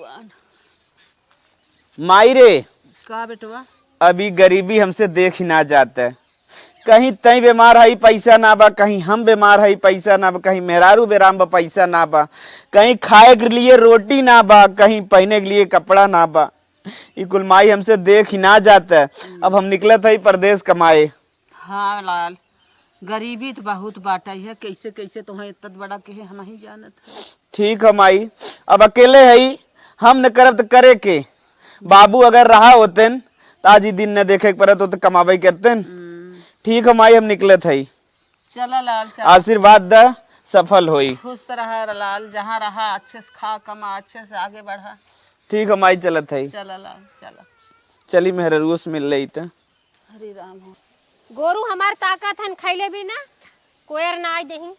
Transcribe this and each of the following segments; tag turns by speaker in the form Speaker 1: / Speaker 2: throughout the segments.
Speaker 1: भगवान।
Speaker 2: माई रे,
Speaker 1: का बेटवा?
Speaker 2: अभी गरीबी हमसे देख ही ना जाता है। कहीं तई बीमार है पैसा ना बा, कहीं हम बीमार है पैसा ना बा, कहीं मेहरारू बेराम बा पैसा ना बा, कहीं खाए के लिए रोटी ना बा, कहीं पहने के लिए कपड़ा ना बा। ये कुल माई हमसे देख ही ना जाता है। अब हम निकले थे परदेश कमाए।
Speaker 1: हाँ लाल, गरीबी तो बहुत बाटा है। कैसे कैसे तुम्हें इतना बड़ा कहे हम ही जानत है।
Speaker 2: ठीक है माई, अब अकेले है हम न करब तो करे के। बाबू अगर रहा होते तो आज ही दिन न देखे पड़त हो तो कमाबे करते। ठीक है माई, हम निकले थे।
Speaker 1: चला लाल चल।
Speaker 2: आशीर्वाद द, सफल होई।
Speaker 1: खुश रहा लाल, जहाँ रहा अच्छे से खा कमा, अच्छे से आगे बढ़ा।
Speaker 2: ठीक है माई, चलत है।
Speaker 1: चला लाल चला।
Speaker 2: चली मेहरुस मिल रही तो।
Speaker 1: हरे राम हो।
Speaker 3: गोरू हमार ताकत हन खैले भी ना कोयर ना आई दही।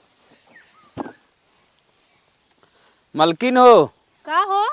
Speaker 2: मलकिन हो
Speaker 3: का हो?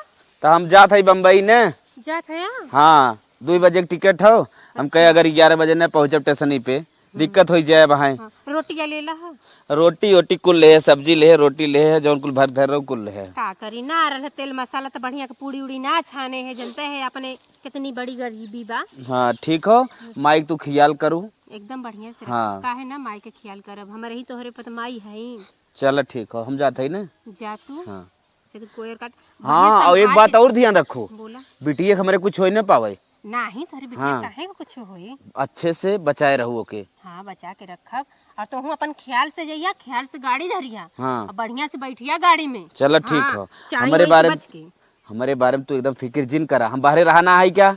Speaker 2: तो हम जात है बम्बई ने।
Speaker 3: जात है?
Speaker 2: हाँ, 2 बजे के टिकट हो। हम कहे अगर 11 बजे न पहुँचब स्टेशन पे दिक्कत हो जाए वहाँ।
Speaker 3: हाँ, रोटियां ले ला है।
Speaker 2: रोटी वोटी कुल ले है, सब्जी ले है, रोटी ले है, जौन कुल भर धर रहो कुल है।
Speaker 3: का करी ना रहा तेल मसाला तो बढ़िया के पूड़ी उड़ी ना छाने है। जनते है अपने कितनी बड़ी गरीबी बा।
Speaker 2: हाँ ठीक हो माइक तू ख्याल करू
Speaker 3: एकदम बढ़िया से।
Speaker 2: हाँ।
Speaker 3: का है ना माई के ख्याल करब, हमारे ही तोहरे पत माई है।
Speaker 2: चल ठीक हो, हम जाते है ना।
Speaker 3: जा तू।
Speaker 2: हाँ
Speaker 3: चल कोयर काट।
Speaker 2: हाँ, और एक बात और ध्यान रखो,
Speaker 3: बोला
Speaker 2: बिटिया हमारे कुछ हो न पावे।
Speaker 3: नहीं तोहरे बिटिया
Speaker 2: हाँ।
Speaker 3: काहे को कुछ होई।
Speaker 2: अच्छे से बचाए रहू ओके।
Speaker 3: हाँ बचा के रखब। और तो हूँ अपन ख्याल से जइया, ख्याल से गाड़ी धरिया।
Speaker 2: हाँ।
Speaker 3: और बढ़िया से बैठिया गाड़ी में।
Speaker 2: चलो ठीक
Speaker 3: हाँ,
Speaker 2: हो।
Speaker 3: चाहे
Speaker 2: हमारे
Speaker 3: वही
Speaker 2: बारे
Speaker 3: से
Speaker 2: में
Speaker 3: बच के।
Speaker 2: हमारे बारे में तू एकदम फिक्र जिन करा। हम बाहर रहना है क्या?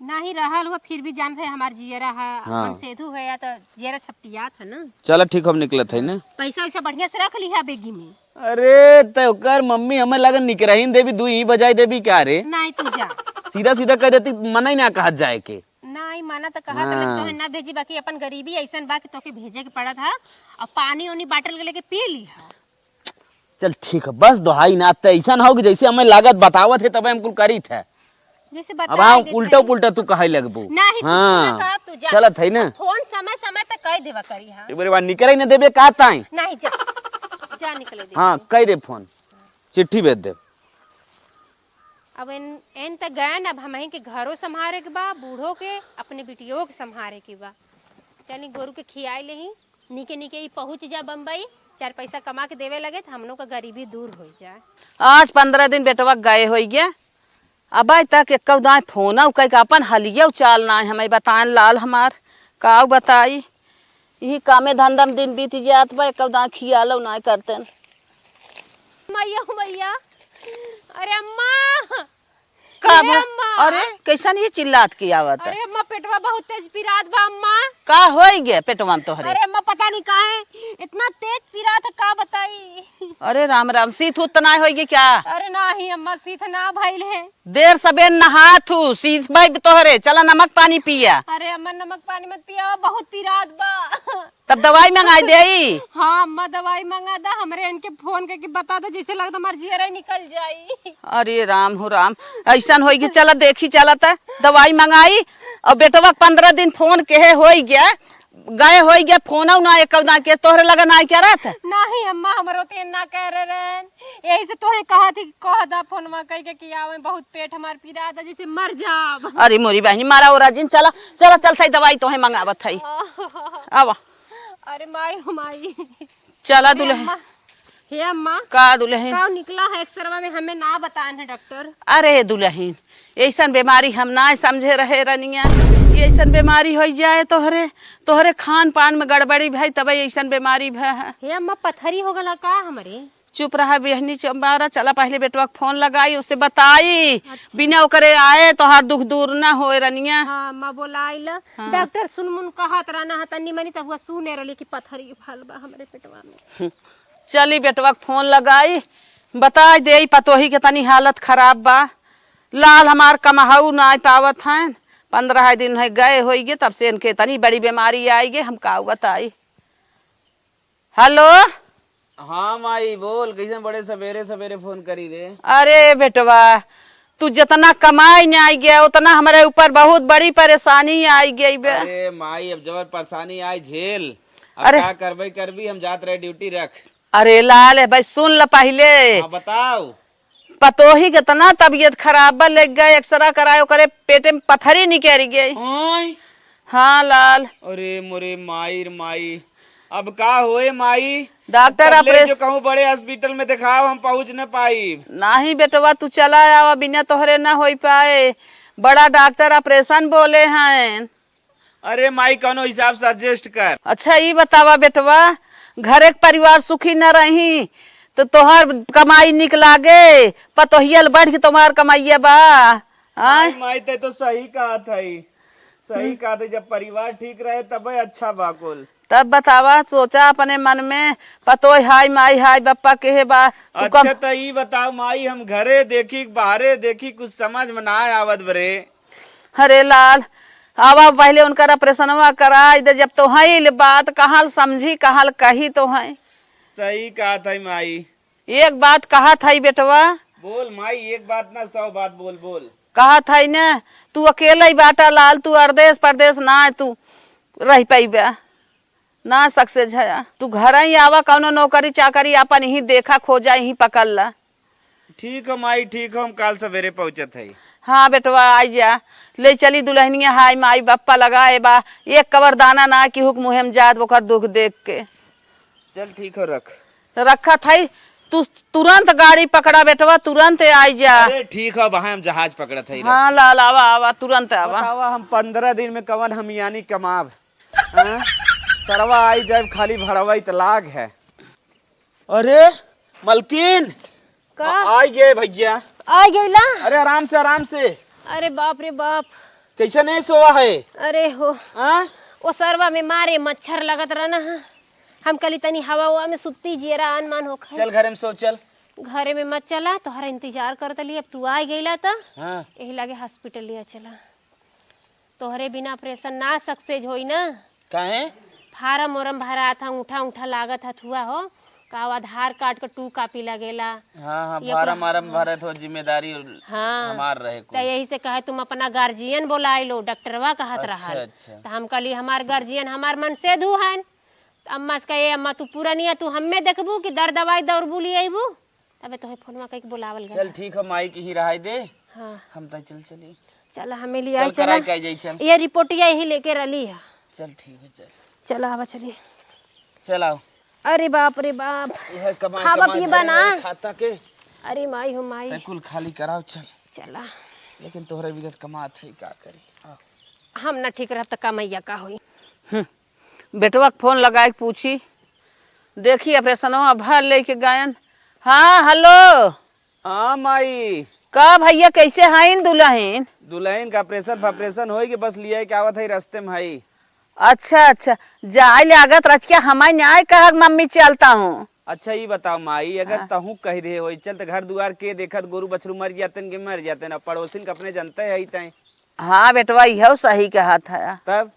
Speaker 3: नहीं रहल हुआ फिर भी जानते है हमार जियरा है।
Speaker 2: हाँ।
Speaker 3: अपन सेधु है या तो जियरा छपटिया था ना।
Speaker 2: चलो ठीक, हम निकले थे ना।
Speaker 3: पैसा वैसा बढ़िया से रख लिया बेगी में।
Speaker 2: अरे तो कर मम्मी हमें लगन निकरहीन देवी 2 ही बजाई देवी क्या रे?
Speaker 3: नहीं तू जा।
Speaker 2: सीधा सीधा कह देती, मना ही ना कहा जाए के।
Speaker 3: नहीं माना तो कहा तो ना भेजी, बाकी अपन गरीबी ऐसन बा कि तोके भेजे के पड़ा था। और पानी उनी बाटल के लेके पी ली है।
Speaker 2: चल ठीक है, बस दोहाई ना तो ऐसा ना हो कि जैसे हमें लागत बतावत है तब हम कुल करी थे।
Speaker 3: जैसे
Speaker 2: अब
Speaker 3: बता
Speaker 2: हम उल्टा पुल्टा तू कहे लगबो।
Speaker 3: नहीं तू
Speaker 2: हाँ।
Speaker 3: कहा तू जा।
Speaker 2: चलत है ना।
Speaker 3: फोन समय समय पे कह देवा करी। हाँ
Speaker 2: एक बार निकल ही ना देबे का ताई।
Speaker 3: नहीं जा जा निकले दे।
Speaker 2: हाँ कह दे, फोन चिट्ठी भेज दे।
Speaker 3: अब इन तक गए अब हम के घरों संभारे के बा, बूढ़ों के अपने बिटियों के संभारे के बा। चली गोरू के खियाई ले ही निके निके ही पहुँच जा बम्बई। 4 पैसा कमा के देवे लगे तो हम लोग का गरीबी दूर हो जाए।
Speaker 1: आज 15 दिन बेटवा गए हो गया। अब तक एक दाए फोन कह अपन हलिया चाल ना हमें बताए लाल हमार का बताई। यही कामे धंधा में दिन बीत जात बा, एक दाए खियालो ना करते।
Speaker 3: मैया मैया, अरे अम्मा
Speaker 1: का
Speaker 3: अरे अम्मा।
Speaker 1: अरे कैसन ये चिल्लात की आवत है?
Speaker 3: अरे अम्मा पेटवा बहुत तेज पिरात बा अम्मा।
Speaker 1: का हो गया पेटवा में तोहरे?
Speaker 3: अरे अम्मा पता नहीं का है इतना तेज पिरात है, का बताई।
Speaker 1: अरे राम राम, सीत उतना हो गया क्या?
Speaker 3: अरे नहीं अम्मा सीथ ना भइल है।
Speaker 1: देर सबेर नहा थू सीत भाई तोहरे, चला नमक पानी पिया।
Speaker 3: अरे अम्मा नमक पानी मत पिया, बहुत पिरात बा।
Speaker 1: तब दवाई मंगाई दे।
Speaker 3: हाँ अम्मा दवाई मंगा दा, हमरे इनके फोन करके बता दो, जैसे लगता हमार जियरा निकल जाई।
Speaker 1: अरे राम हो राम, ऐसा हो गया। चला देखी चलत है, दवाई मंगाई और बेटवा 15 दिन फोन के हो गया, गए हो गया फोन ना एक के तोहरे लगा ना क्या रहा था?
Speaker 3: नहीं अम्मा हमरो तो ना कह रहे रहन, यही से तोहे कहा थी कह दा फोन में कह के कि आवे, बहुत पेट हमार पीड़ा था जैसे मर जाब।
Speaker 1: अरे मोरी बहनी मारा और राजिन, चला चला चलता दवाई तोहे मंगावत है। अब
Speaker 3: अरे माई हो माई।
Speaker 1: चला दुल्हन।
Speaker 3: हे अम्मा
Speaker 1: का दुल्हन?
Speaker 3: का निकला है एक्सरवा में, हमें ना बताए हैं डॉक्टर।
Speaker 1: अरे दुल्हन, ऐसा बीमारी हम ना समझे रहे रनिया। ये ऐसा बीमारी हो जाए तोहरे तोहरे खान पान में गड़बड़ी भाई तब ऐसा बीमारी है।
Speaker 3: हे अम्मा पथरी हो गला का हमारे?
Speaker 1: चुप रहा बेहनी चमारा। चला पहले बेटवा फोन लगाई, उससे बताई। अच्छा। बिना ओकरे आए तोहार दुख दूर ना होए रनिया।
Speaker 3: हाँ अम्मा बोलाइला। हाँ। डॉक्टर सुनमुन कहत रहना है तनी मनी, तब हुआ सुने रही कि पथरी फल बा हमरे पेटवा में।
Speaker 1: चली बेटवा फोन लगाई, बता दे पतोही के तनी हालत खराब बा। लाल हमार कमाऊ ना पावत हैं, 15 दिन है गए हो गए, तब से इनके तनी बड़ी बीमारी आई गे। हम का बताई। हेलो
Speaker 2: हाँ माई बोल, कैसे बड़े सवेरे सवेरे फोन करी रे?
Speaker 1: अरे बेटवा, तू जितना कमाई नहीं आई गया उतना हमारे ऊपर बहुत बड़ी परेशानी आई गई बे।
Speaker 2: अरे माई अब जबर परेशानी आई झेल, अब
Speaker 1: अरे
Speaker 2: क्या करबई हम जात रहे ड्यूटी रख।
Speaker 1: अरे लाल है भाई, सुन ल पहले।
Speaker 2: हाँ बताओ।
Speaker 1: पतोही कितना तबीयत खराब बा, लग गए एक्सरा करायो करे पेटे में पत्थरी निकल गई।
Speaker 2: ओय
Speaker 1: हाँ लाल,
Speaker 2: अरे मोरे माई रे माई, अब का होए माई?
Speaker 1: डॉक्टर
Speaker 2: तब ले जो
Speaker 1: ऑपरेशन
Speaker 2: कहूँ बड़े हॉस्पिटल में दिखाओ, हम पहुँच न पाई।
Speaker 1: नहीं बेटवा, तू चला आवा, बिना तोहरे ना हो पाए। बड़ा डॉक्टर ऑपरेशन बोले हैं।
Speaker 2: अरे माई कौनो हिसाब से एडजस्ट कर।
Speaker 1: अच्छा ये बतावा बेटवा, घर एक परिवार सुखी न रही तो तोहर कमाई निक लागे, पतोहियल बढ़ के तुम्हार कमाइया बा। आय
Speaker 2: माई माई ते तो सही कहा था, सही कहा था, जब परिवार ठीक रहे तब अच्छा बाकुल।
Speaker 1: तब बतावा, सोचा अपने मन में पतोय हाय माई हाय बप्पा के बा तू
Speaker 2: अच्छा तो ये बताओ माई, हम घरे देखी बाहरे देखी, कुछ समझ में ना आवत बरे।
Speaker 1: अरे लाल, आवा पहले उनका ऑपरेशनवा करा दे, जब तो है बात कहाँ समझी कहाँ कही तो है।
Speaker 2: सही कहा था माई।
Speaker 1: एक बात कहा था बेटवा,
Speaker 2: बोल माई, एक बात ना 100 बात बोल बोल।
Speaker 1: कहा था न, तू अकेला ही बाटा लाल, तू अरदेश परदेश ना तू रह पाइबा ना सक्सेस है। तू घर ही आवा, कौनो नौकरी चाकरी अपन ही देखा खोजा ही पकड़ ला।
Speaker 2: ठीक है माई, ठीक है, हम कल सवेरे पहुंचत है।
Speaker 1: हाँ बेटवा आई जा, ले चली दुल्हनिया हाय माई बप्पा लगाए बा, एक कवर दाना ना की हुक मुहिम जात वो दुख देख के।
Speaker 2: चल ठीक है, रख
Speaker 1: रखा था, तू तुरंत गाड़ी पकड़ा बेटवा, तुरंत आई जा।
Speaker 2: अरे ठीक है, वहाँ हम जहाज पकड़त है।
Speaker 1: हाँ लाल आवा आवा, तुरंत आवा।
Speaker 2: बतावा हम 15 दिन में कवन हम यानी कमाब, हाँ? सरवा आई जाए खाली भड़वा इतलाक है। अरे मलकिन,
Speaker 3: का
Speaker 2: आई गए भैया।
Speaker 3: आ गईला?
Speaker 2: अरे आराम से आराम से।
Speaker 3: अरे बाप रे बाप,
Speaker 2: कैसे नहीं सोवा है?
Speaker 3: अरे हो
Speaker 2: हाँ?
Speaker 3: वो सरवा में मारे मच्छर लगत रहना है। हम कली तनी हवा हुआ में सुत्ती जियरा अनमान हो
Speaker 2: चल घर में सो चल।
Speaker 3: घरे में मत चला, तोहरा इंतजार करत ली, अब तू आ गईला त
Speaker 2: हाँ।
Speaker 3: यही लगे हॉस्पिटल लिया चला। तोहरे बिना ऑपरेशन ना सक्सेस होई ना।
Speaker 2: काहे?
Speaker 3: फार्म ओरम भरा था, उठा उठा लागत हथुआ हो का, आधार कार्ड का 2 कॉपी लगेला।
Speaker 2: हाँ हाँ, फार्म आरम भरे तो जिम्मेदारी
Speaker 3: हाँ
Speaker 2: हमार रहे
Speaker 3: तो यही से कहे तुम अपना गार्जियन बोलाई लो, डॉक्टरवा कहत रहा।
Speaker 2: अच्छा।
Speaker 3: तो हम कहली हमार गार्जियन हमार मन से दू है। अम्मा से कहे अम्मा तू पूरा नहीं है, तू हमें देखबू कि दर दवाई दौड़बू ले अबू, तबे तोहे फोनवा कह के बुलावल गया।
Speaker 2: चल ठीक है माई की ही रहाई दे।
Speaker 3: हाँ
Speaker 2: हम तो चली
Speaker 3: चला, हमें लिया
Speaker 2: चल
Speaker 3: चला,
Speaker 2: कराई का जाई चल।
Speaker 3: ये रिपोर्टिया यही लेके रली है।
Speaker 2: चल ठीक है, चल
Speaker 3: चला आवा चलिए।
Speaker 2: चल आओ।
Speaker 3: अरे बाप रे बाप,
Speaker 2: यह कमाई
Speaker 3: खावा
Speaker 2: कमाई
Speaker 3: पीबा ना।
Speaker 2: धरे खाता के
Speaker 3: अरे माई हो माई।
Speaker 2: ते कुल खाली कराओ चल।
Speaker 3: चला,
Speaker 2: लेकिन तोहरे विदत कमात है का करी। आओ।
Speaker 3: हम ना ठीक रहता कमैया का होई।
Speaker 1: बेटवा के फोन लगा के पूछी, देखी ऑपरेशनवा भर लेके गायन। हाँ हेलो।
Speaker 2: हाँ माई,
Speaker 1: का भैया कैसे हैं दुल्हन?
Speaker 2: दुल्हन का ऑपरेशन होई, बस लिया के आवत है, रास्ते में है।
Speaker 1: अच्छा अच्छा, जाए लागत रचिया, हमारे न्याय कह मम्मी चलता हूँ।
Speaker 2: अच्छा ये बताओ माई, अगर तहू कह दे हो चल तो घर दुआर के देखत गोरू बछरू मर जाते के मर जाते ना, पड़ोसिन के अपने जनते है तय।
Speaker 1: हाँ बेटवा यह सही कहा था।
Speaker 2: तब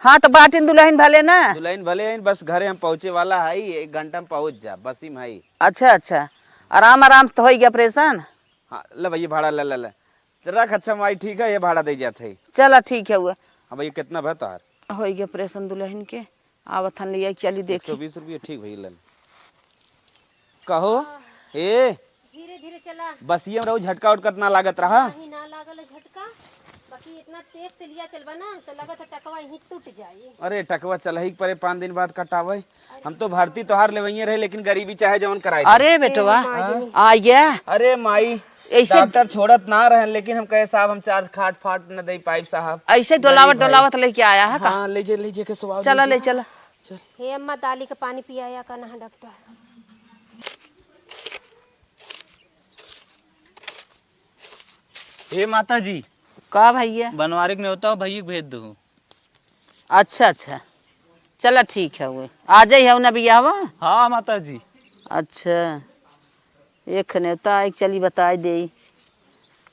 Speaker 1: हाँ तो बाटिन दुल्हन भले ना।
Speaker 2: दुल्हन भले है, बस घरे हम पहुँचे वाला है, 1 घंटा में पहुँच जा, बस ही में है।
Speaker 1: अच्छा अच्छा, आराम आराम से तो हो गया ऑपरेशन।
Speaker 2: हाँ ले भैया भाड़ा ले रख। अच्छा माई ठीक है, ये भाड़ा दे जाते है।
Speaker 1: चला ठीक है, हुआ
Speaker 2: हाँ भैया कितना भर तार?
Speaker 1: हो गया ऑपरेशन दुल्हन के, आवत हन लिया चली देखी।
Speaker 2: 120 रुपये ठीक भैया लन। कहो ए
Speaker 3: धीरे धीरे चला,
Speaker 2: बस ये रहो, झटका उटका ना लागत रहा।
Speaker 3: कहीं ना लागल झटका, बाकी इतना तेज से लिया चलबा ना तो लगत है टकवा यहीं टूट जाई।
Speaker 2: अरे टकवा चल ही परे 5 दिन बाद कटावे। हम तो भारती तोहार लेवइये रहे, लेकिन गरीबी चाहे जवन कराए।
Speaker 1: अरे बेटवा आ गया।
Speaker 2: अरे माई
Speaker 1: ऐसे
Speaker 2: डॉक्टर छोड़त ना रहे, लेकिन हम कहे साहब हम चार्ज खाट फाट न दे पाइप साहब।
Speaker 1: ऐसे डोलावत लेके आया है का?
Speaker 2: हाँ ले जे के सुवाव।
Speaker 1: चला ले चला।
Speaker 2: चल।
Speaker 3: हे अम्मा दाली का पानी पियाया का ना डॉक्टर।
Speaker 4: हे माता जी,
Speaker 1: का भैया?
Speaker 4: बनवारिक ने होता हो भैया भेज दो।
Speaker 1: अच्छा अच्छा, चला ठीक है, वो आ जाइए हो ना भैया।
Speaker 4: हाँ माता जी।
Speaker 1: अच्छा एक नेता एक चली बताई दे।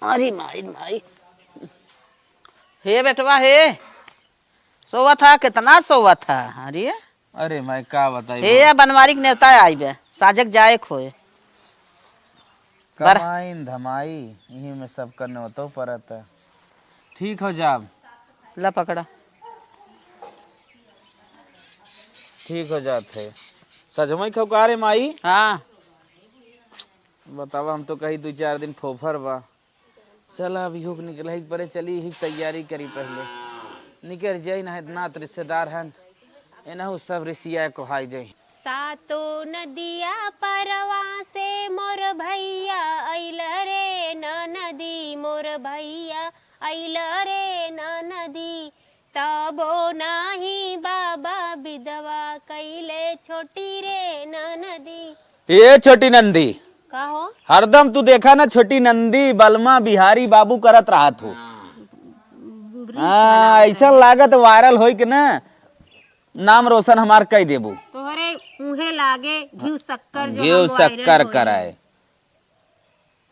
Speaker 1: अरे माई माई, हे बेटवा हे, सोवा था कितना सोवा था? अरे
Speaker 2: अरे मैं का बताई
Speaker 1: हे बनवारी के नेता आई बे, साजक जाए खोए
Speaker 2: कमाइन धमाई यही में सब करने होता परत है। ठीक हो जाब,
Speaker 1: ला पकड़ा।
Speaker 2: ठीक हो जाते। सजमई खौका रे माई।
Speaker 1: हाँ
Speaker 2: बतावा हम तो कही 2-4 दिन फोफर बा। चला अभी हुक निकल परे चली ही तैयारी करी पहले निकल जाई ना इतना रिश्तेदार हैं एनहु सब रिसिया को हाई जाई।
Speaker 3: सातो नदिया परवा से मोर भैया अइल रे नदी मोर भैया अइल रे नदी तबो नाही बाबा विधवा कैले छोटी रे नदी।
Speaker 2: ये छोटी नंदी
Speaker 3: का हो
Speaker 2: हरदम तू देखा ना छोटी नंदी बलमा बिहारी बाबू करत रहा तू। हाँ ऐसा लागत वायरल होई के ना नाम रोशन हमार कह देबू।
Speaker 3: तोहरे मुहे लागे घी शक्कर जो
Speaker 2: घी
Speaker 3: हम
Speaker 2: शक्कर
Speaker 3: वायरल
Speaker 2: कराए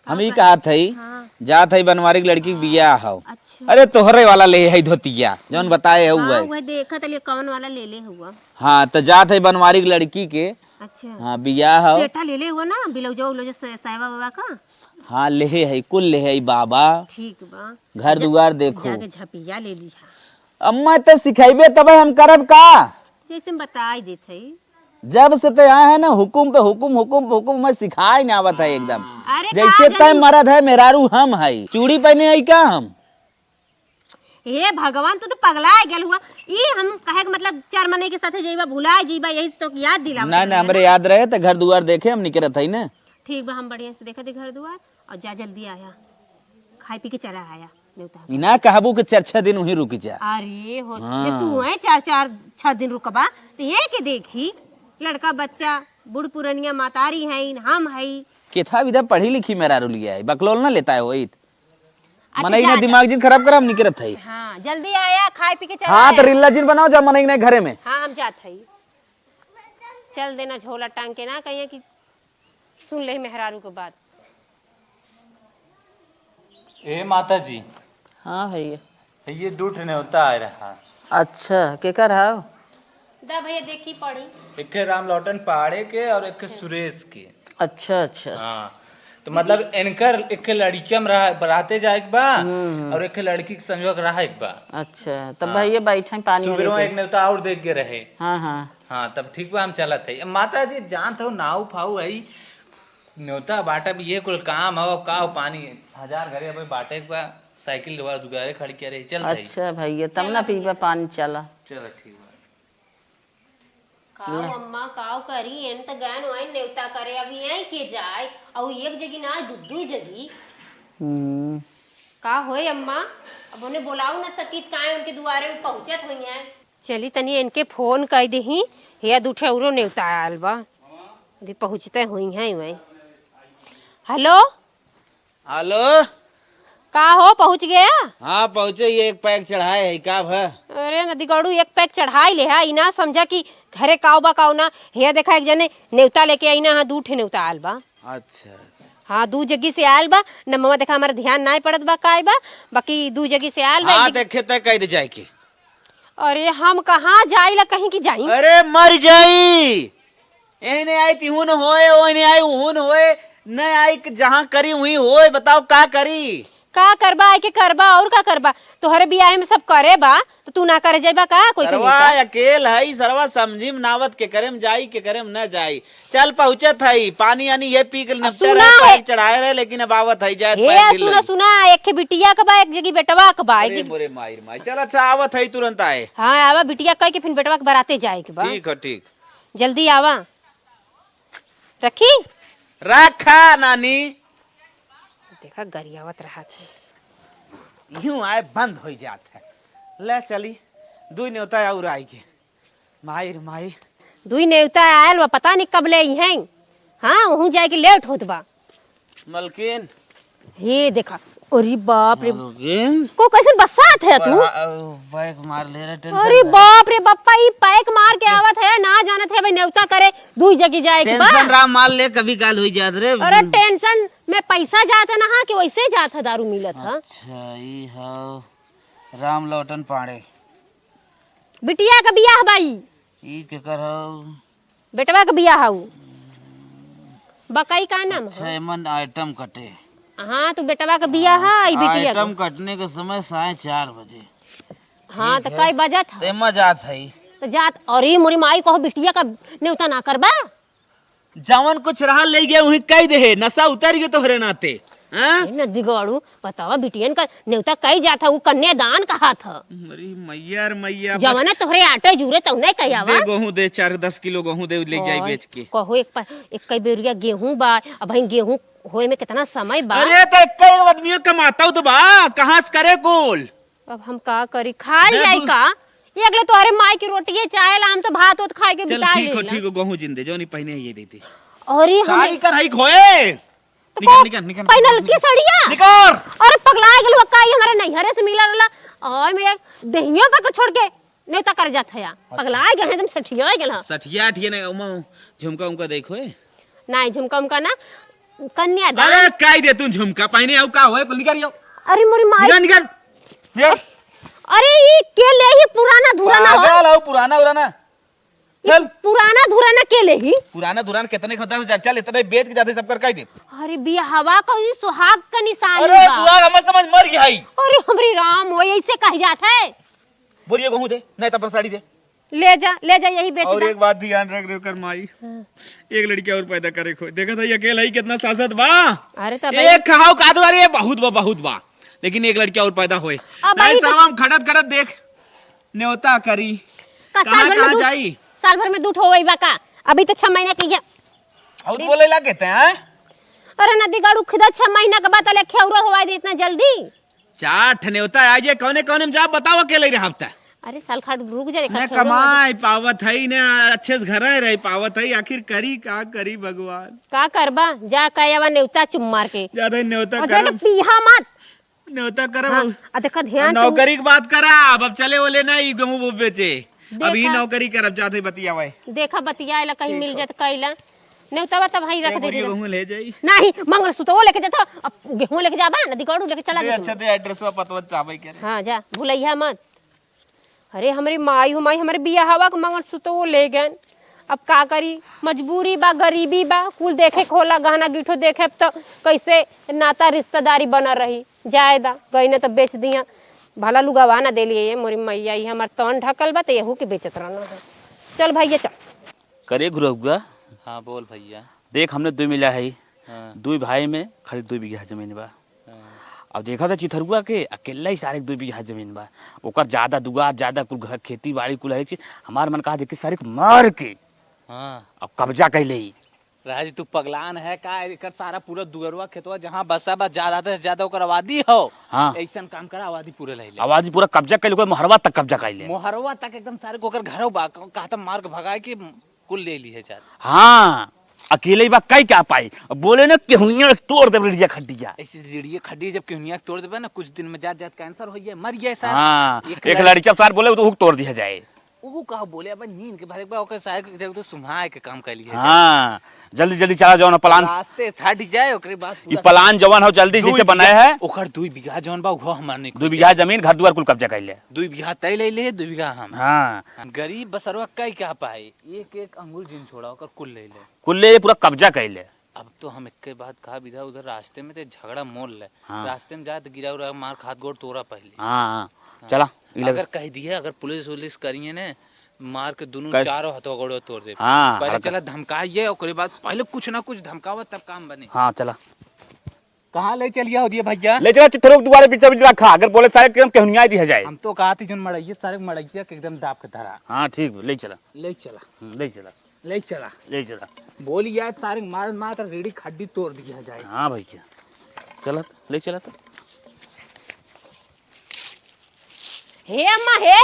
Speaker 2: हम ही कहा थई
Speaker 3: हाँ।
Speaker 2: जात है बनवारी की लड़की के बियाह हो।
Speaker 3: अच्छा
Speaker 2: अरे तोहरे वाला ले है धोतिया जौन बताए है
Speaker 3: हाँ,
Speaker 2: वो
Speaker 3: वह देखत लिए कौन वाला ले ले हुआ।
Speaker 2: हाँ तो जात है बनवारी की लड़की के
Speaker 3: अच्छा
Speaker 2: हाँ बियाह हो।
Speaker 3: सेठा ले ले हुआ ना बिलौजो उलौजो साहिबा बाबा का।
Speaker 2: हाँ ले है कुल ले है बाबा
Speaker 3: ठीक बा
Speaker 2: घर दुआर देखो।
Speaker 3: जाके झपिया ले लिहा
Speaker 2: अम्मा तो सिखाइबे तब हम करब का।
Speaker 3: जैसे हम बताई देत है।
Speaker 2: जब से तो यहाँ है ना हुकुम पे हुकुम हुकुम पे हुकुम मैं सिखाई ना आवत है एकदम।
Speaker 3: अरे
Speaker 2: जैसे तय मरद है मेहरारू हम है चूड़ी पहने है क्या हम।
Speaker 3: हे भगवान तू तो पगला गेल हुआ। ई हम कहे के मतलब 4 महीने के साथे जइबा भुला जीबा यही से तो याद दिलावत
Speaker 2: ना ना हमरे याद रहे तो घर दुआर देखे हम निकलत है ना।
Speaker 3: ठीक बा हम बढ़िया से देखा दे घर दुआर और जा जल्दी आया खाई पी के चला आया नेवता।
Speaker 2: इना कहबू के 4-6 दिन वहीं रुक जा।
Speaker 3: अरे हो जे तू है 4-4-6 दिन रुकबा तो ये के देखी लड़का बच्चा बूढ़ पुरनिया मातारी है हम है
Speaker 2: केथा विधा पढ़ी लिखी मेहरारू लिया है बकलोल ना लेता है वही
Speaker 3: अच्छा,
Speaker 2: मनई
Speaker 3: जा,
Speaker 2: ने
Speaker 3: जा।
Speaker 2: दिमाग जिन खराब करम निकलत है।
Speaker 3: हाँ जल्दी आया खाई पी के चला
Speaker 2: हाँ तो
Speaker 3: आया।
Speaker 2: रिल्ला जिन बनाओ जा मनई ने घरे में।
Speaker 3: हाँ हम जात हई चल देना झोला टांग के ना कहिए कि सुन ले मेहरारू के बात।
Speaker 4: ए माता जी
Speaker 1: हाँ भैया।
Speaker 4: ये दूठ न्योता आ रहा।
Speaker 1: अच्छा के कर हाव
Speaker 3: दा भैया देखी पड़ी।
Speaker 4: एक के राम लौटन पहाड़े के और एक के सुरेश के।
Speaker 1: अच्छा अच्छा
Speaker 4: हाँ तो मतलब इनकर एक के लड़किया में बराते जाए बा और एक के लड़की के संजोग रहा एक बा।
Speaker 1: अच्छा तब भैया बैठे पानी में
Speaker 4: सुबह
Speaker 1: लेके।
Speaker 4: एक न्योता और देख के रहे।
Speaker 1: हाँ हाँ
Speaker 4: हाँ तब ठीक बा हम चलत है। माता जी जानत हो नाव फाऊ है न्योता बाटा भी ये कुल काम हो का पानी 1000 घरे अब बाटे बा साइकिल दोबारा दुगारे खड़ी कर रही चल भाई।
Speaker 1: अच्छा भैया तब ना पीबा पानी चला।
Speaker 4: चलो ठीक बा।
Speaker 3: काव अम्मा काव करी एन त गान वाइन नेवता करे अभी यहीं के जाए और एक जगह ना दू जगह का होए अम्मा अब उन्हें बुलाऊ ना सकीत काहे उनके दुआरे में पहुंचत हुई हैं। चली तनी इनके फोन कर दही या दूठे औरो नेवता आयल बा अभी पहुंचते हुई हैं वहीं। हेलो
Speaker 2: हेलो
Speaker 3: का हो पहुंच गया।
Speaker 2: हाँ पहुँचे ये एक पैक चढ़ाए है का भा।
Speaker 3: अरे नदी गड़ू एक पैक चढ़ाई ले है इना समझा कि घरे काव बा काव ना हे देखा एक जने नेवता लेके आई ना हाँ 2 ठे नेवता आयल बा।
Speaker 2: अच्छा
Speaker 3: हाँ 2 जगह से आयल बा न मम्मा देखा हमारा ध्यान ना पड़त बा काय बा बाकी 2 जगह से आयल बा।
Speaker 2: हाँ देखे तय कह दे जाए के।
Speaker 3: अरे हम कहाँ जाइला कहीं की जाई।
Speaker 2: अरे मर जाई एने आई तिहुन होए ओने आई उहुन होए न आई जहाँ करी हुई होए बताओ का करी।
Speaker 3: का करबा आई के करबा और का करबा तोहरे बियाह में सब करे बा तो तू ना करे जाइबा का कोई के
Speaker 2: सरवा
Speaker 3: नेता?
Speaker 2: अकेल हई सरवा समझी नावत के करेम जाई के करेम न जाई चल पहुंचत हई पानी यानी ये पी के निपटे
Speaker 3: सुना
Speaker 2: रहे
Speaker 3: है।
Speaker 2: पैक चढ़ाए रहे लेकिन अब आवत हई जाए
Speaker 3: हे सुना सुना एक के बिटिया का बा एक जगह बेटवा का बा एक
Speaker 2: अरे
Speaker 3: जगह-
Speaker 2: मोरे माई माई चल अच्छा आवत हई तुरंत आए।
Speaker 3: हाँ आवा बिटिया कह के फिर बेटवा के बराते जाए के बा।
Speaker 2: ठीक है ठीक
Speaker 3: जल्दी आवा रखी
Speaker 2: रखा नानी
Speaker 3: देखा गरियावत रहा थी।
Speaker 2: यूं आए बंद हो जात है ले चली 2 न्योता और आई के माई रे माई
Speaker 3: 2 नेवता आयल बा पता नहीं कब ले हैं। हाँ वहीं जाए के लेट होत बा।
Speaker 2: मलकिन
Speaker 3: हे देखा अरे बाप रे
Speaker 2: मलकिन
Speaker 3: को कैसे बसात है तू।
Speaker 2: बैग मार ले रहे टेंशन
Speaker 3: अरे बाप रे बप्पा ई पैक मार के आवत है ना जानत है भाई नेवता करे 2 जगह जाए के बा।
Speaker 2: टेंशन राम मार ले कभी काल हुई जात रे।
Speaker 3: अरे टेंशन में पैसा जाता ना हाँ कि वैसे जात है दारू मिलत है।
Speaker 2: अच्छा ई हाउ राम लौटन पाड़े
Speaker 3: बिटिया का बियाह बाई
Speaker 2: ई के कर हाउ
Speaker 3: बेटवा का बियाह हाउ बकाई का नाम है।
Speaker 2: 6 मन आइटम कटे।
Speaker 3: हाँ तो बेटवा का बियाह है ई बिटिया का।
Speaker 2: आइटम कटने के समय 4:30 बजे।
Speaker 3: हाँ तो कई बजत है
Speaker 2: एमा जात हई
Speaker 3: तो जात अरे मोरी माई कहो बिटिया का नेवता ना करबा।
Speaker 2: जवन कुछ रहा ले गया वही कह दे, नशा उतर गया तोहरे नाते। हाँ?
Speaker 3: नदी गौड़ू बतावा बिटियन का न्योता कई जाता वो कन्यादान कहा था।
Speaker 2: अरे मैया रे मैया,
Speaker 3: जवाना तोहरे आटे जुरे तो नहीं कहियावा।
Speaker 2: दे गेहूं दे, 4-10 किलो गेहूं दे, ले जाई बेच के।
Speaker 3: कहो एक कई बेरिया गेहूं बा, अब भाई गेहूं होए में कितना समय बा।
Speaker 2: अरे तो कई आदमी कमाता हूं तो बा, कहां से करे कुल।
Speaker 3: अब हम का करी, खा जाई का एकले तोहरे माई की रोटी चाय लाम तो भात होत खाए के
Speaker 2: चल
Speaker 3: बिता
Speaker 2: ठीक हो,
Speaker 3: ले।
Speaker 2: ठीक हो, गेहूं जिंदे जो नहीं पहने ये देते।
Speaker 3: अरे
Speaker 2: साड़ी
Speaker 3: हम
Speaker 2: कर हई खोए, निकल निकल निकल
Speaker 3: पहनल की सड़िया
Speaker 2: निकल।
Speaker 3: अरे पगला गेल का ई हमारे नैहरे से मिला रहला। ओय में दहिया पर के छोड़ के नेता कर जात है। पगला गए एकदम सठिया गेल।
Speaker 2: सठिया ठिया ने उमा झुमका उमका देखो ए।
Speaker 3: नहीं झुमका उमका ना कन्यादान।
Speaker 2: अरे काई दे तू झुमका पहने आउ का होए कुल निकल आओ।
Speaker 3: अरे मोरी माई
Speaker 2: निकल निकल निकल।
Speaker 3: अरे ई के ले ही पुराना धुराना हो।
Speaker 2: पागल हो, पुराना उराना चल।
Speaker 3: पुराना धुराना के ले ही
Speaker 2: पुराना दुरान कितने खता चल, इतने बेच के जाते सब कर कह दे।
Speaker 3: अरे बिया हवा का ई सुहाग का निशानी
Speaker 2: अरे
Speaker 3: बा।
Speaker 2: सुहाग हम समझ मर गई हई।
Speaker 3: अरे हमरी राम वो ऐसे कह जात है।
Speaker 2: बोलिए गेहूं दे, नहीं तो अपन साड़ी दे।
Speaker 3: ले जा यही बेच
Speaker 2: और
Speaker 3: दा।
Speaker 2: एक बात ध्यान रख रे कर माई, एक लड़की और पैदा करे खो, देखा था अकेला ही कितना सासत बा।
Speaker 3: अरे तब
Speaker 2: एक खाओ का दो, अरे बहुत बा, लेकिन एक लड़की और पैदा होए।
Speaker 3: अब
Speaker 2: नहीं
Speaker 3: भाई
Speaker 2: सब हम खड़त खड़त देख न्योता करी कहां जाई।
Speaker 3: साल भर में दूठ होई बा का, अभी तो 6 महीना की गया।
Speaker 2: और बोले ला कहते हैं
Speaker 3: अरे नदी गाड़ू खुदा 6 महीना के बाद ले खेउरा होवा दे इतना जल्दी।
Speaker 2: चार न्योता आ जाए, कौने कौने में जा बताओ अकेले रह हफ्ता।
Speaker 3: अरे साल खाड़ रुक जा
Speaker 2: न
Speaker 3: देखा
Speaker 2: कमाई पावत है न अच्छे से घर रही पावत है, आखिर करी का करी भगवान।
Speaker 3: का करबा जा कायावा नेवता चुम मार के
Speaker 2: ज्यादा न्योता
Speaker 3: और जरा
Speaker 2: कर,
Speaker 3: पीहा मत।
Speaker 2: न्योता कर।
Speaker 3: आ देखा ध्यान से-
Speaker 2: नौकरी की बात करा, अब चले बोले नहीं गेहूं वो बेचे, अभी
Speaker 3: देखा।
Speaker 2: नौकरी करब जाते बतिया भाई।
Speaker 3: देखा बतियाला कहीं मिल जात कैला नेवता तब भाई रख दे।
Speaker 2: गेहूं ले जाई
Speaker 3: नहीं मंगलसूत्र वो लेके जाता, अब गेहूं लेके जाबा नदी गाड़ू लेके चला
Speaker 2: दे,
Speaker 3: जा
Speaker 2: अच्छा दे एड्रेस वा पतवा चाबई करे।
Speaker 3: हाँ जा भूलैया मत। अरे हमारी माई हो माई हमारे बिया हवा के मंगलसूत्र वो ले गए। अब का करी, मजबूरी बा गरीबी बा, कुल देखे खोला गहना गिठो देखे तो कैसे नाता रिश्तेदारी बना रही। जायदा गई न तो बेच दिया, भला लुगावा ना दे लिए मोरी मैया ही हमार तन ढकल बा तो यहू के बेचत रहना है। चल भैया चल।
Speaker 5: करे गुरुआ,
Speaker 4: हाँ बोल भैया।
Speaker 5: देख हमने 2 मिला है,
Speaker 4: हाँ।
Speaker 5: 2 भाई में खाली 2 बीघा जमीन बा। अब देखा था चिथरुआ के अकेला ही सारे 2 बीघा जमीन बा, ओकर ज्यादा दुगार ज्यादा कुल घर खेती बाड़ी कुल है। हमार मन कहा कि सारे मार के
Speaker 4: हाँ
Speaker 5: अब कब्जा कैले ही।
Speaker 4: राज तू पगलान है का, एकर सारा पूरा दुगरवा खेतवा जहाँ बसा बा ज्यादा से ज्यादा ओकर आबादी हो।
Speaker 5: हाँ।
Speaker 4: ऐसा काम करा आबादी पूरे ले ले।
Speaker 5: आवाज पूरा कब्जा कैले, मोहरवा तक कब्जा कैले।
Speaker 4: मोहरवा तक एकदम सारे को ओकर घरों बा, कहता मार के भगाए के कुल ले ली है चार।
Speaker 5: हाँ अकेले ही बा कई क्या पाई, अब बोले ना केहुइया तोड़ दे रेडिया खड्डिया।
Speaker 4: ऐसी रीढ़िया खड्डी जब केहुनिया तोड़ देबे ना, कुछ दिन में जात जात कैंसर हो जाए, मर जाए सर।
Speaker 5: हाँ एक लड़की सार बोले तो हुक तोड़ दिया जाए।
Speaker 4: वो कहा बोले अब नींद के भरे बा ओकर सारे के तो सुंघाए के काम कर लिए।
Speaker 5: हाँ जल्दी जल्दी चला जाओ ना प्लान,
Speaker 4: रास्ते से हट जाए ओकरे बाद
Speaker 5: ये प्लान जवान हो जल्दी जैसे बनाए है।
Speaker 4: ओकर 2 बीघा जौन बा वो हमार नहीं
Speaker 5: 2 बीघा जमीन घर दुआर कुल कब्जा कैले।
Speaker 4: 2 बीघा तय ले ले 2 बीघा हम।
Speaker 5: हाँ
Speaker 4: गरीब बसरवा कई क्या पाए, एक एक अंगुल जिन छोड़ा ओकर कुल ले ले।
Speaker 5: कुल ले पूरा कब्जा कैले।
Speaker 4: अब तो हम एक के बाद कहा इधर उधर रास्ते में ते झगड़ा मोल ले।
Speaker 5: हाँ।
Speaker 4: रास्ते में जात गिरा उरा मार खात गोड़ तोरा पहले।
Speaker 5: हाँ चला
Speaker 4: अगर कह दिए अगर पुलिस उलिस करिए ने मार के दोनों
Speaker 5: कर-
Speaker 4: चारों हथवा गोड़ तोड़ दे।
Speaker 5: हाँ,
Speaker 4: पहले
Speaker 5: हड़का।
Speaker 4: चला धमकाइए ओकरे बाद पहले कुछ ना कुछ धमकावा तब काम बने।
Speaker 5: हाँ चला
Speaker 4: कहाँ ले चलिए हो दिए भैया।
Speaker 5: ले चला चिथरों दुआरे पीछे बीच रखा, अगर बोले सारे एकदम केहुनिया दिया जाए।
Speaker 4: हम तो कहा थी जो मड़ाइए सारे मड़ाइया के एकदम दाब के धरा।
Speaker 5: हाँ ठीक ले चला
Speaker 4: ले चला
Speaker 5: ले चला
Speaker 4: ले चला
Speaker 5: ले चला।
Speaker 4: बोली यार सारे मार मार रेडी खड्डी तोड़ दिया जाए।
Speaker 5: हाँ भैया चला ले चला तो।
Speaker 3: हे अम्मा हे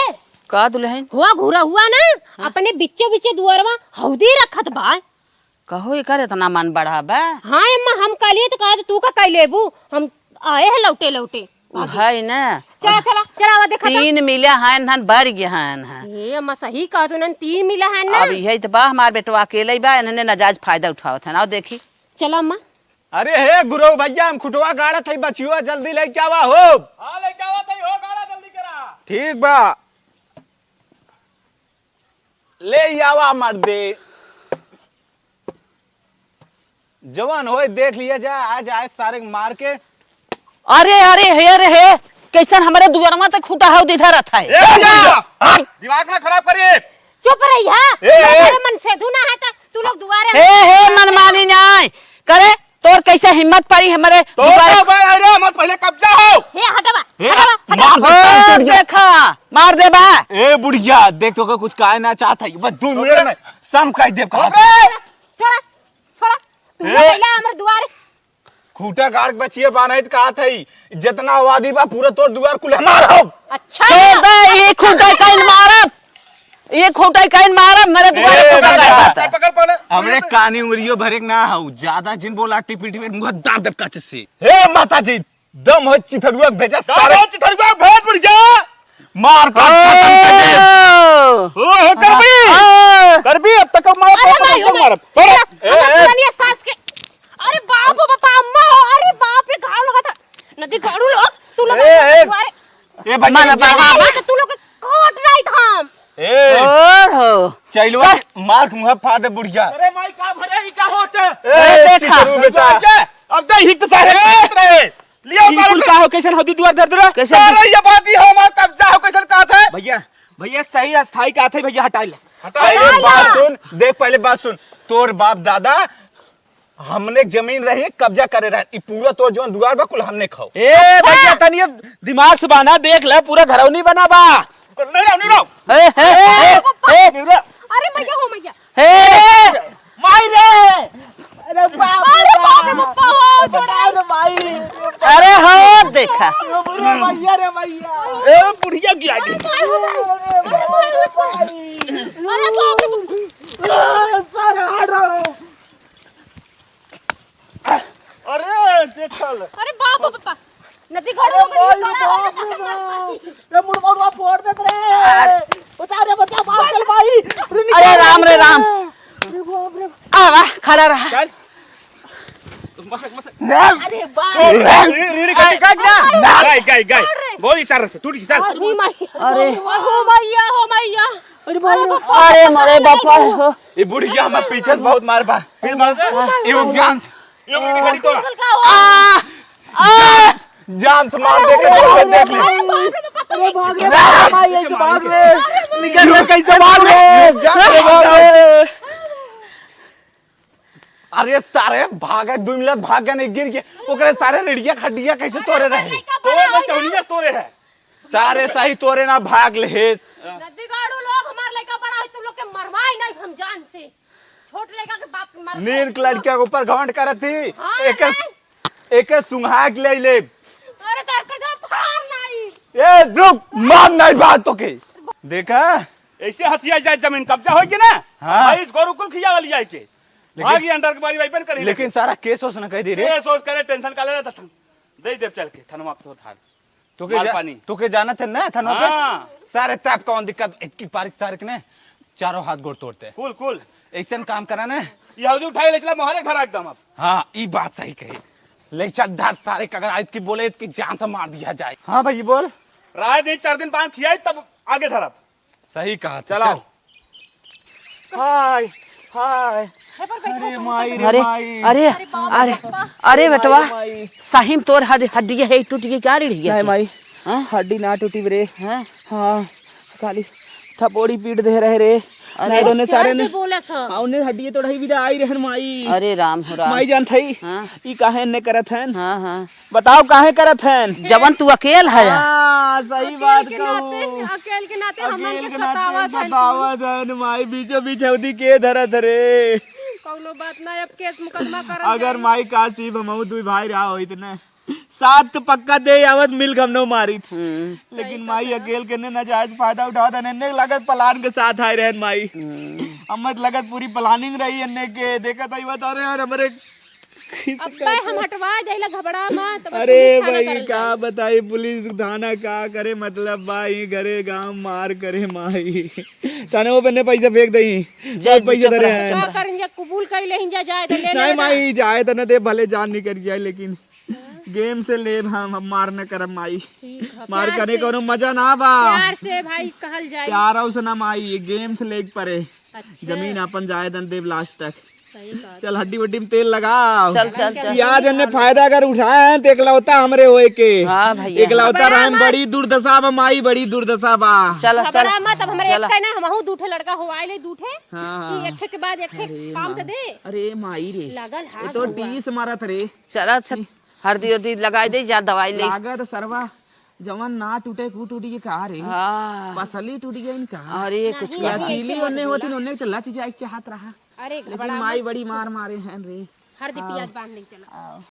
Speaker 1: का दुल्हन
Speaker 3: हुआ घूरा हुआ ना अपने बिच्चे बिच्चे दुआरवा हौदी रखत बा।
Speaker 1: कहो एकर इतना मन बढ़ा बा।
Speaker 3: हाँ अम्मा हम कलिए तो कहा तू का कह लेबू, हम आए हैं लौटे लौटे।
Speaker 1: है ना
Speaker 3: चला चला चला आवा देखा
Speaker 1: 3 मिले हन हन बढ़ गए हन।
Speaker 3: हे अम्मा सही कहा तू 3 मिला है ना।
Speaker 1: अब यही तो बा हमार बेटवा अकेले बा, इन्होंने नाजायज फायदा उठावत है ना। देखी
Speaker 3: चला अम्मा।
Speaker 2: अरे हे गुरु भैया हम खुटवा गाड़ा थई बचियो जल्दी ले के आवा हो। हां ले के आवा थई हो, गाड़ा जल्दी करा। ठीक बा ले आवा मर्दे, जवान होए देख लिया जाए, आज आए सारे मार के।
Speaker 1: अरे अरे हे कैसन हमारे दुआरमा तक खुटा हो दिधा रहता है।
Speaker 2: दिमाग ना खराब करिए।
Speaker 3: चुप रही है, मन से तू ना है तू लोग दुआरे
Speaker 1: हे मनमानी न्याय करे तोर कैसे हिम्मत पड़ी हमारे
Speaker 5: अरे मत पहले कब्जा हो।
Speaker 3: हे हटवा
Speaker 1: ओ, देखा मार दे बा।
Speaker 2: ए बुढ़िया देख तो कुछ कहे ना चाहता है बस 2 मिनट में सम कह दे
Speaker 3: छोड़ा छोड़ा तू लोग पहले हमर दुआरे
Speaker 2: खूटा गाड़ के बचिए बानैत कहा था जितना आबादी बा पूरा तोर दुआर कुल हमार हो।
Speaker 3: अच्छा
Speaker 1: छोड़ दे ये खूंटा कहीं मारब ये खूंटा कहीं मारब मेरे दुआरे खूंटा गाड़ता
Speaker 5: पकड़ पड़े
Speaker 2: हमरे कानी उंगलियों भरे ना हो ज्यादा जिन बोला टिपी टिपी मुंह दाब दब काच से। हे माता जी दम हो चिथरुआ भेजा सारे
Speaker 5: चिथरुआ भेज बुढ़ जा
Speaker 2: मार का
Speaker 5: ओ करबी अब तक मार
Speaker 3: पुरानी सास के अरे बाप रे बाप अम्मा अरे बाप रे घाव लगा था नदी गाड़ू लोग तू लोग दुआरे
Speaker 2: ए भैया
Speaker 3: तू लोग काट रही था हम
Speaker 2: ए
Speaker 1: और हो
Speaker 2: चलवा मार मुंह फाड़ दे बुढ़िया।
Speaker 5: अरे माई का भरे ही का होते
Speaker 2: ए चिथरू बेटा
Speaker 5: अब तो हित सारे रहे लियो
Speaker 2: ई कुल का हो कैसन होदी दुआर दर दर
Speaker 1: कैसे
Speaker 5: अरे ये बात ही हो मार कब्जा हो कैसे कहा था
Speaker 2: भैया भैया सही अस्थाई का थे भैया हटाई ले
Speaker 5: हटा
Speaker 2: पहले बात सुन देख पहले बात सुन तोर बाप दादा हमने जमीन रही कब्जा करे रहे ई पूरा तोर जो दुआर बा कुल हमने खाओ। ए भैया तनी दिमाग से बाना देख ले पूरा घरौनी बना बा
Speaker 5: नहीं रहो
Speaker 3: अरे मैया हो मैया
Speaker 1: हे
Speaker 2: माई रे
Speaker 3: अरे बाप रे बाप हो छोड़ा
Speaker 2: रे माई
Speaker 1: अरे हो देखा
Speaker 2: भैया रे भैया
Speaker 5: ए बुढ़िया गिरा दी
Speaker 3: अरे बाप
Speaker 5: अरे देखल
Speaker 3: अरे बाप रे बाप नदी गाड़ू
Speaker 2: मुड़वा फोड़ दे रे बता रे बता बाप चल भाई
Speaker 1: अरे राम रे राम आ वाह खड़ा रहा
Speaker 5: चल मसक
Speaker 2: अरे
Speaker 5: रीड़ी कटी काट ना गाय गोली चार से टूट गई चल
Speaker 1: अरे
Speaker 3: हो मैया
Speaker 1: अरे मरे बापा हो
Speaker 2: ये बुढ़िया हम पीछे से बहुत मार बा
Speaker 5: फिर मार दे
Speaker 2: ये जान
Speaker 5: ये रीड़ी खड़ी तोड़ा
Speaker 1: आ आ
Speaker 2: जान से मार दे के देख ले भाग ले भाग ले निकल ले कैसे भाग ले जान से भाग ले अरे सारे भागे 2 मिनट भाग गए नहीं गिर के ओकरे सारे रेडिया खड्डिया कैसे तोरे रहे
Speaker 5: तोरे है
Speaker 2: सारे सही तोरे ना भाग ले
Speaker 3: नदी गाड़ू लोग हमार लड़का बड़ा है तुम लोग के मरवाई नहीं हम जान से छोट लड़का के बाप मर
Speaker 2: नील लड़किया के ऊपर घमंड करत थी
Speaker 3: हाँ,
Speaker 2: एक सुहाग ले ले
Speaker 3: अरे तर कर फार नहीं
Speaker 2: ए रुक मार नहीं बात तो के देखा
Speaker 5: ऐसे हथिया जाए जमीन कब्जा हो कि ना
Speaker 2: हाँ।
Speaker 5: भाई गोरु कुल खिया वाली जाए के भागी अंदर के बारी वाइपन करी
Speaker 2: लेकिन सारा केस हो न कह दे रे
Speaker 5: ये सोच करे टेंशन का ले था दे दे चल के थनवा तो थार माल पानी
Speaker 2: तो के जाना थे ना थनो पे
Speaker 5: हाँ।
Speaker 2: सारे तब कौन दिक्कत इतनी पारिश सारे ने चारों हाथ गोड़ तोड़ते
Speaker 5: कुल कुल
Speaker 2: ऐसा काम करा ना
Speaker 5: यहूदी उठाए ले चला मोहरे घर एकदम अब
Speaker 2: हाँ ये बात सही कही ले चल धर सारे अगर आयत की बोले की जान से मार दिया जाए। हाँ भाई बोल
Speaker 5: राय दिन 4 दिन 5 खियाई तब आगे धरब
Speaker 2: सही कहा
Speaker 5: चलाओ
Speaker 2: हाय हाय अरे माई रे
Speaker 1: अरे
Speaker 2: माई
Speaker 1: अरे अरे अरे बेटवा साहिम तोर हड्डी है टूट गई क्या रीढ़ गया
Speaker 2: माई
Speaker 1: हाँ?
Speaker 2: हड्डी ना टूटी रे
Speaker 1: हैं?
Speaker 2: हाँ खाली थपोड़ी पीट दे रहे रे
Speaker 1: अरे
Speaker 2: दोनों सारे ने
Speaker 3: बोला सब
Speaker 2: उन्हें हड्डी तो ढई विदा आई रहन माई
Speaker 1: अरे राम हो राम
Speaker 2: माई जान थई
Speaker 1: हाँ?
Speaker 2: ई काहे ने करत हन
Speaker 1: हाँ हाँ
Speaker 2: बताओ काहे करत हन
Speaker 1: जवन तू अकेल है
Speaker 2: हां सही बात कहू
Speaker 3: अकेल के नाते
Speaker 2: अकेल
Speaker 3: हमन
Speaker 2: के
Speaker 3: के
Speaker 2: नाते
Speaker 3: सतावत
Speaker 2: सतावत हन माई बीचो बीच हौदी के धरत रे
Speaker 3: कौनो बात ना अब केस मुकदमा कर
Speaker 2: अगर माई काशी हमहु दुई भाई रहा होइत न साथ तो पक्का दे आवत मिल हमनो मारी लेकिन माई अकेल के ने नाजायज फायदा उठावत ने लागत प्लान के साथ आए रहन माई अमत लगत पूरी प्लानिंग रही अन्ने के देखत आई बता रहे यार हमरे
Speaker 3: अब हम हटवा देला घबरा मत
Speaker 2: अरे भाई का बताई पुलिस थाना का करे मतलब भाई घरे गांव मार करे माई थाने वो बन्ने पैसा फेंक दई पैसा दे रहे
Speaker 3: का करन या कबूल कर लेहिं जा जाए तो ले ले
Speaker 2: नहीं माई जाए तो न दे भले जान नहीं कर जाए लेकिन गेम से ले हम मार न करम माई मार करे कोनो मजा ना बा
Speaker 3: प्यार से भाई कहल जाए
Speaker 2: प्यार से ना माई ये गेम से लेक परे जमीन अपन जाए दन देव लास्ट तक चल हड्डी वड्डी में तेल लगाओ।
Speaker 1: चल चल चल
Speaker 2: प्याज ने फायदा अगर उठाए हैं तो एकलौता हमरे होए के।
Speaker 1: हाँ भैया।
Speaker 2: एकलौता रहे बड़ी दुर्दशा बा माई, बड़ी दुर्दशा बा।
Speaker 1: चल चल
Speaker 3: घबरा मत, अब हमारे एक का ना हमहू दूठे लड़का हो आइले दूठे
Speaker 2: हाँ।
Speaker 3: कि एक के बाद एक काम तो दे
Speaker 2: अरे माई रे,
Speaker 3: लगल
Speaker 2: ये
Speaker 3: हाथ
Speaker 2: तो टीस मारत रे।
Speaker 1: चल अच्छा हल्दी उर्दी लगाई दे, जा दवाई ले।
Speaker 2: लागत सरवा जवन ना टूटे कू टूटी के कहा रे,
Speaker 1: हाँ
Speaker 2: पसली टूट गई इनका।
Speaker 1: अरे कुछ
Speaker 2: या चीली ओने होती ओने तो लच जाए चाहत रहा,
Speaker 3: अरे
Speaker 2: लेकिन माई बड़ी मार मारे हैं रे।
Speaker 3: हल्दी प्याज बांध ले चला।